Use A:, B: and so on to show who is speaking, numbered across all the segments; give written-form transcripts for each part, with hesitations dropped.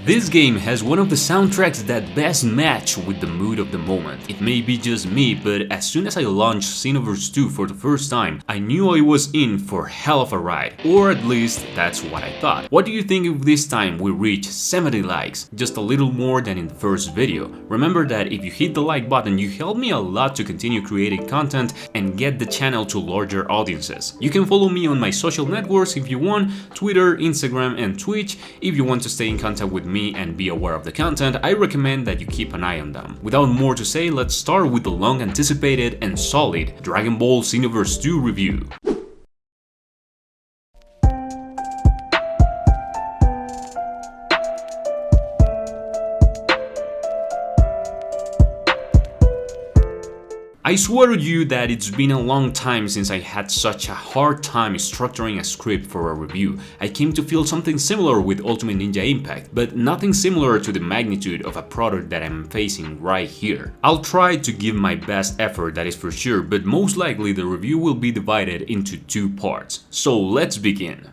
A: This game has one of the soundtracks that best match with the mood of the moment. It may be just me, but as soon as I launched Xenoverse 2 for the first time, I knew I was in for hell of a ride. Or at least, that's what I thought. What do you think if this time we reach 70 likes? Just a little more than in the first video. Remember that if you hit the like button, you help me a lot to continue creating content and get the channel to larger audiences. You can follow me on my social networks if you want, Twitter, Instagram and Twitch. If you want to stay in contact with me and be aware of the content, I recommend that you keep an eye on them. Without more to say, let's start with the long anticipated and solid Dragon Ball Xenoverse 2 review. I swear to you that it's been a long time since I had such a hard time structuring a script for a review. I came to feel something similar with Ultimate Ninja Impact, but nothing similar to the magnitude of a product that I'm facing right here. I'll try to give my best effort, that is for sure, but most likely the review will be divided into two parts. So let's begin.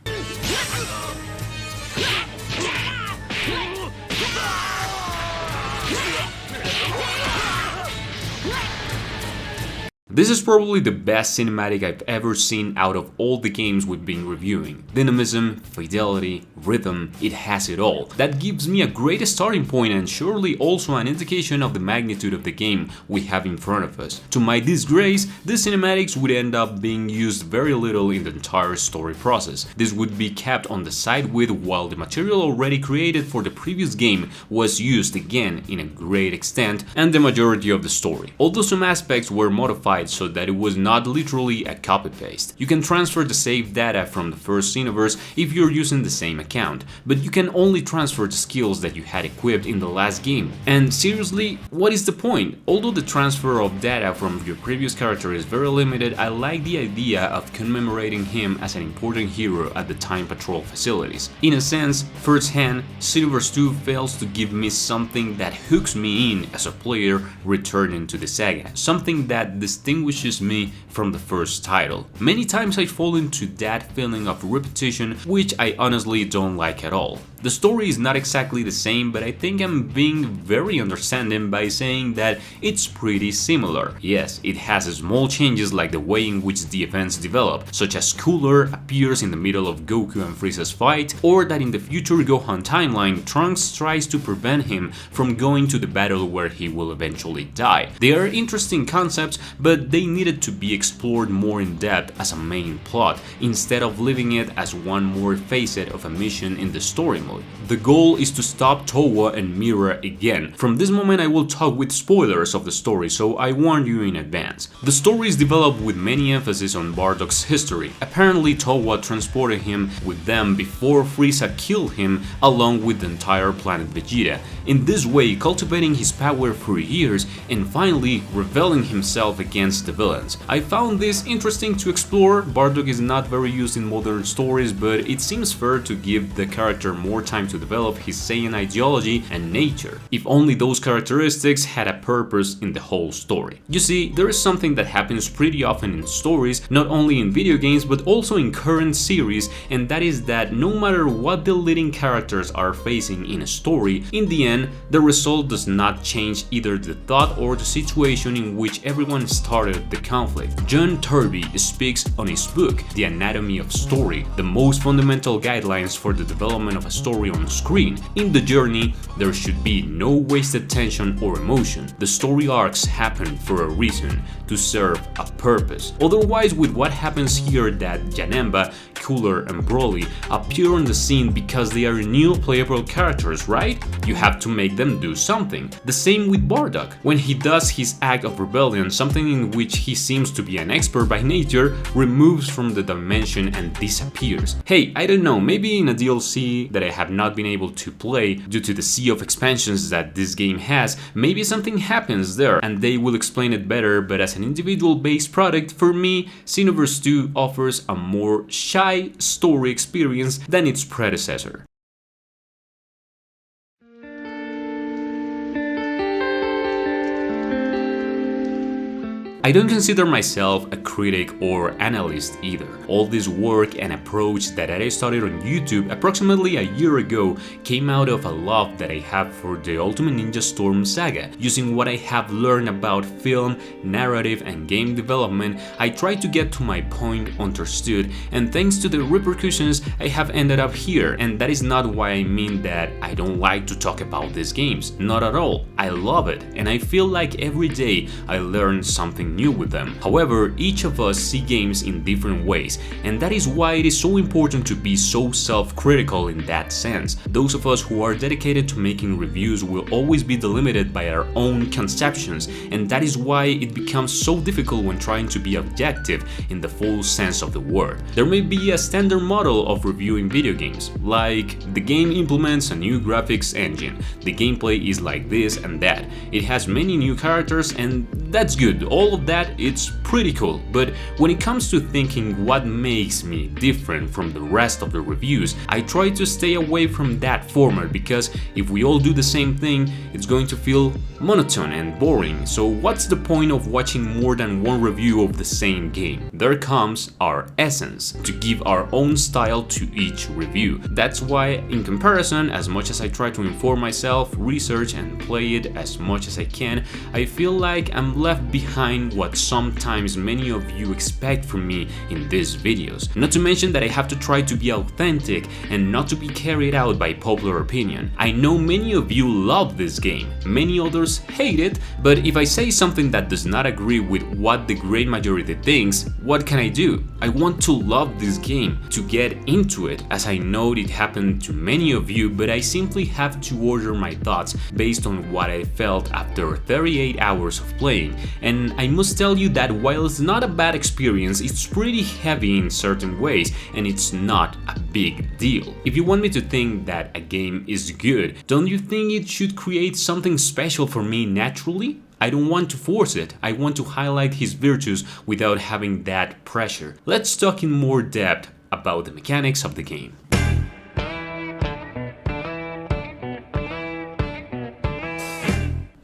A: This is probably the best cinematic I've ever seen out of all the games we've been reviewing. Dynamism, fidelity, rhythm, it has it all. That gives me a great starting point and surely also an indication of the magnitude of the game we have in front of us. To my disgrace, the cinematics would end up being used very little in the entire story process. This would be kept on the side with while the material already created for the previous game was used again in a great extent and the majority of the story. Although some aspects were modified so that it was not literally a copy-paste. You can transfer the saved data from the first Xenoverse if you're using the same account, but you can only transfer the skills that you had equipped in the last game. And seriously, what is the point? Although the transfer of data from your previous character is very limited, I like the idea of commemorating him as an important hero at the Time Patrol facilities. In a sense, firsthand, Xenoverse 2 fails to give me something that hooks me in as a player returning to the saga, something that distinguishes me from the first title. Many times I fall into that feeling of repetition, which I honestly don't like at all. The story is not exactly the same, but I think I'm being very understanding by saying that it's pretty similar. Yes, it has small changes like the way in which the events develop, such as Cooler appears in the middle of Goku and Frieza's fight, or that in the future Gohan timeline, Trunks tries to prevent him from going to the battle where he will eventually die. They are interesting concepts, but they needed to be explored more in depth as a main plot, instead of leaving it as one more facet of a mission in the story mode. The goal is to stop Towa and Mira again. From this moment I will talk with spoilers of the story, so I warn you in advance. The story is developed with many emphasis on Bardock's history. Apparently Towa transported him with them before Frieza killed him along with the entire planet Vegeta, in this way cultivating his power for years and finally revealing himself against the villains. I found this interesting to explore. Bardock is not very used in modern stories, but it seems fair to give the character more time to develop his Saiyan ideology and nature, if only those characteristics had a purpose in the whole story. You see, there is something that happens pretty often in stories, not only in video games but also in current series, and that is that no matter what the leading characters are facing in a story, in the end, the result does not change either the thought or the situation in which everyone started the conflict. John Turby speaks on his book, The Anatomy of Story, the most fundamental guidelines for the development of a story on screen. In the journey, there should be no wasted tension or emotion. The story arcs happen for a reason, to serve a purpose. Otherwise, with what happens here that Janemba, Cooler and Broly appear on the scene because they are new playable characters, right? You have to make them do something. The same with Bardock. When he does his act of rebellion, something in which he seems to be an expert by nature removes from the dimension and disappears. Hey, I don't know, maybe in a DLC that I have not been able to play due to the sea of expansions that this game has, maybe something happens there and they will explain it better, but as an individual based product, for me, Xenoverse 2 offers a more shy story experience than its predecessor. I don't consider myself a critic or analyst either. All this work and approach that I started on YouTube approximately a year ago came out of a love that I have for the Ultimate Ninja Storm saga. Using what I have learned about film, narrative, and game development, I tried to get to my point understood, and thanks to the repercussions, I have ended up here. And that is not why I mean that I don't like to talk about these games. Not at all. I love it, and I feel like every day I learn something new with them. However, each of us see games in different ways, and that is why it is so important to be so self-critical in that sense. Those of us who are dedicated to making reviews will always be delimited by our own conceptions, and that is why it becomes so difficult when trying to be objective in the full sense of the word. There may be a standard model of reviewing video games, like the game implements a new graphics engine, the gameplay is like this and that, it has many new characters, and that's good. All of that, it's pretty cool. But when it comes to thinking what makes me different from the rest of the reviews, I try to stay away from that format, because if we all do the same thing, it's going to feel monotone and boring. So what's the point of watching more than one review of the same game? There comes our essence, to give our own style to each review. That's why, in comparison, as much as I try to inform myself, research, and play it as much as I can, I feel like I'm left behind what sometimes many of you expect from me in these videos. Not to mention that I have to try to be authentic and not to be carried out by popular opinion. I know many of you love this game, many others hate it, but if I say something that does not agree with what the great majority thinks, what can I do? I want to love this game, to get into it, as I know it happened to many of you, but I simply have to order my thoughts based on what I felt after 38 hours of playing. And I must tell you that while it's not a bad experience, it's pretty heavy in certain ways, and it's not a big deal. If you want me to think that a game is good, don't you think it should create something special for me naturally? I don't want to force it, I want to highlight his virtues without having that pressure. Let's talk in more depth about the mechanics of the game.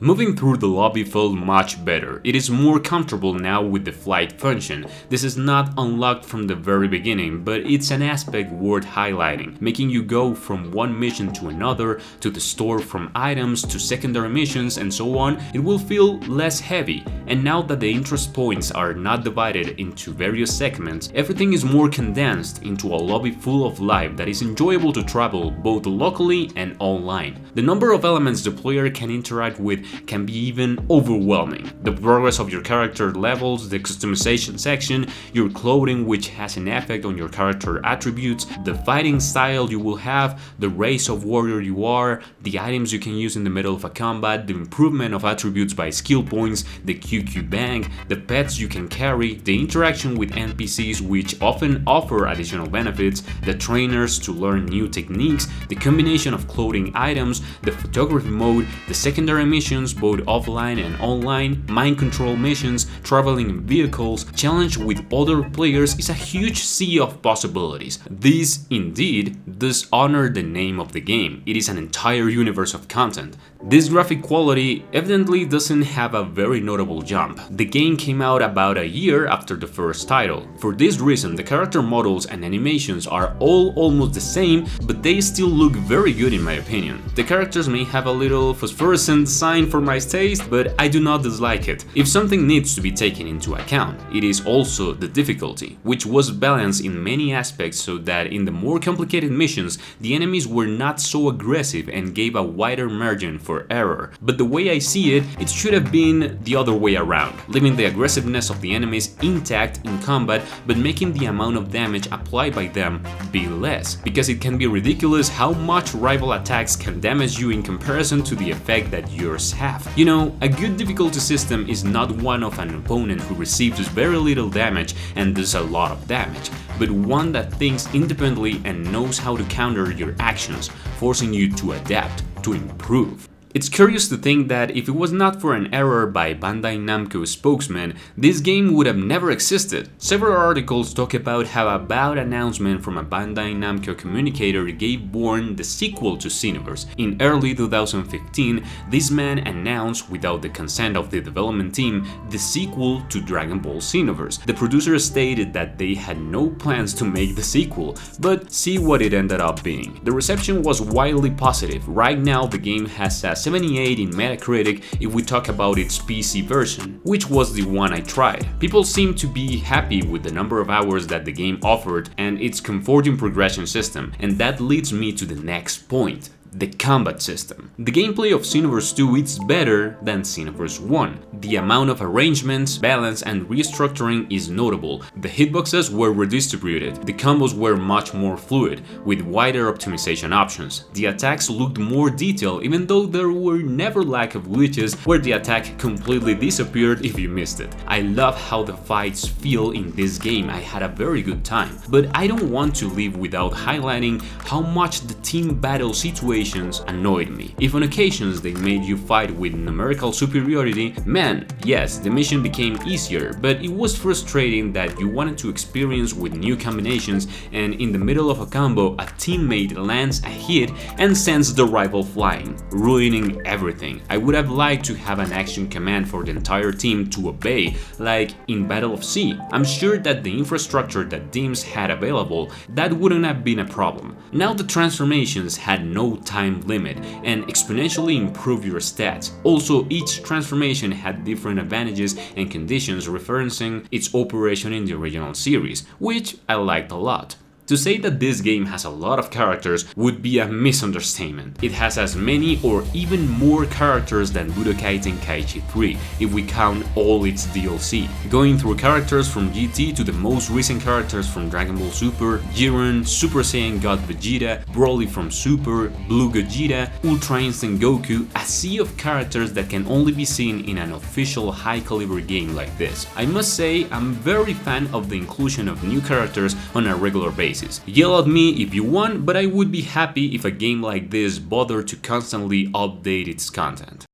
A: Moving through the lobby felt much better. It is more comfortable now with the flight function. This is not unlocked from the very beginning, but it's an aspect worth highlighting, making you go from one mission to another, to the store, from items to secondary missions and so on. It will feel less heavy, and now that the interest points are not divided into various segments, everything is more condensed into a lobby full of life that is enjoyable to travel both locally and online. The number of elements the player can interact with can be even overwhelming. The progress of your character levels, the customization section, your clothing which has an effect on your character attributes, the fighting style you will have, the race of warrior you are, the items you can use in the middle of a combat, the improvement of attributes by skill points, the QQ bank, the pets you can carry, the interaction with NPCs which often offer additional benefits, the trainers to learn new techniques, the combination of clothing items, the photography mode, the secondary missions both offline and online, mind control missions, traveling in vehicles, challenge with other players is a huge sea of possibilities. This indeed does honor the name of the game. It is an entire universe of content. This graphic quality evidently doesn't have a very notable jump. The game came out about a year after the first title. For this reason, the character models and animations are all almost the same, but they still look very good in my opinion. The characters may have a little phosphorescent design for my taste, but I do not dislike it. If something needs to be taken into account, it is also the difficulty, which was balanced in many aspects so that in the more complicated missions, the enemies were not so aggressive and gave a wider margin for error. But the way I see it, it should have been the other way around, leaving the aggressiveness of the enemies intact in combat, but making the amount of damage applied by them be less, because it can be ridiculous how much rival attacks can damage you in comparison to the effect that yours have. You know, a good difficulty system is not one of an opponent who receives very little damage and does a lot of damage, but one that thinks independently and knows how to counter your actions, forcing you to adapt, to improve. It's curious to think that if it was not for an error by Bandai Namco spokesman, this game would have never existed. Several articles talk about how a bad announcement from a Bandai Namco communicator gave born the sequel to Xenoverse. In early 2015, this man announced, without the consent of the development team, the sequel to Dragon Ball Xenoverse. The producer stated that they had no plans to make the sequel, but see what it ended up being. The reception was widely positive. Right now the game has a 78 in Metacritic if we talk about its PC version, which was the one I tried. People seem to be happy with the number of hours that the game offered and its comforting progression system, and that leads me to the next point. The combat system. The gameplay of Xenoverse 2 is better than Xenoverse 1. The amount of arrangements, balance and restructuring is notable. The hitboxes were redistributed, the combos were much more fluid, with wider optimization options. The attacks looked more detailed even though there were never lack of glitches where the attack completely disappeared if you missed it. I love how the fights feel in this game, I had a very good time. But I don't want to leave without highlighting how much the team battle situation annoyed me. If on occasions they made you fight with numerical superiority, man, yes, the mission became easier, but it was frustrating that you wanted to experience with new combinations and in the middle of a combo a teammate lands a hit and sends the rival flying, ruining everything. I would have liked to have an action command for the entire team to obey, like in Battle of Sea. I'm sure that the infrastructure that teams had available, that wouldn't have been a problem. Now the transformations had no time limit and exponentially improve your stats. Also, each transformation had different advantages and conditions referencing its operation in the original series, which I liked a lot. To say that this game has a lot of characters would be a misunderstatement. It has as many or even more characters than Budokai Tenkaichi 3 if we count all its DLC. Going through characters from GT to the most recent characters from Dragon Ball Super, Jiren, Super Saiyan God Vegeta, Broly from Super, Blue Gogeta, Ultra Instinct Goku, a sea of characters that can only be seen in an official high-caliber game like this. I must say I'm very fan of the inclusion of new characters on a regular basis. Yell at me if you want, but I would be happy if a game like this bothered to constantly update its content.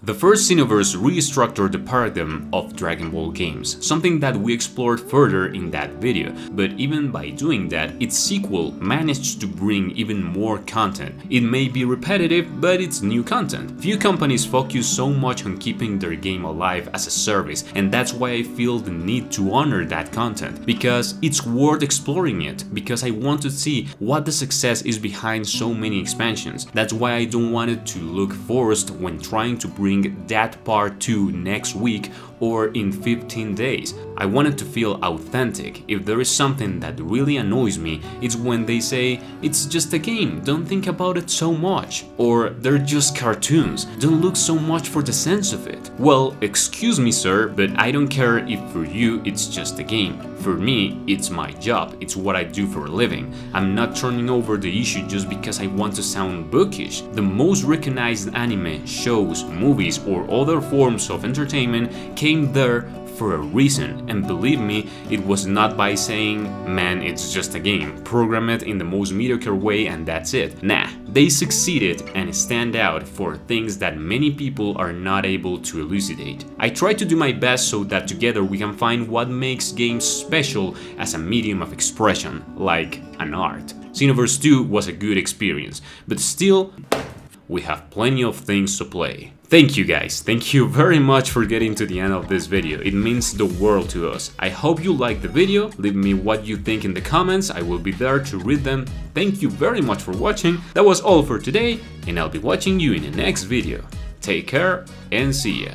A: The first Xenoverse restructured the paradigm of Dragon Ball games, something that we explored further in that video, but even by doing that, its sequel managed to bring even more content. It may be repetitive, but it's new content. Few companies focus so much on keeping their game alive as a service, and that's why I feel the need to honor that content, because it's worth exploring it, because I want to see what the success is behind so many expansions. That's why I don't want it to look forced when trying to bring that part 2 next week or in 15 days. I want it to feel authentic. If there is something that really annoys me, it's when they say, it's just a game, don't think about it so much, or they're just cartoons, don't look so much for the sense of it. Well, excuse me sir, but I don't care if for you it's just a game. For me, it's my job, it's what I do for a living. I'm not turning over the issue just because I want to sound bookish. The most recognized anime, shows, movies, or other forms of entertainment came there for a reason, and believe me, it was not by saying, man, it's just a game, program it in the most mediocre way and that's it. Nah, they succeeded and stand out for things that many people are not able to elucidate. I try to do my best so that together we can find what makes games special as a medium of expression, like an art. Xenoverse 2 was a good experience, but still, we have plenty of things to play. Thank you guys, thank you very much for getting to the end of this video, it means the world to us. I hope you liked the video, leave me what you think in the comments, I will be there to read them. Thank you very much for watching, that was all for today, and I'll be watching you in the next video. Take care and see ya.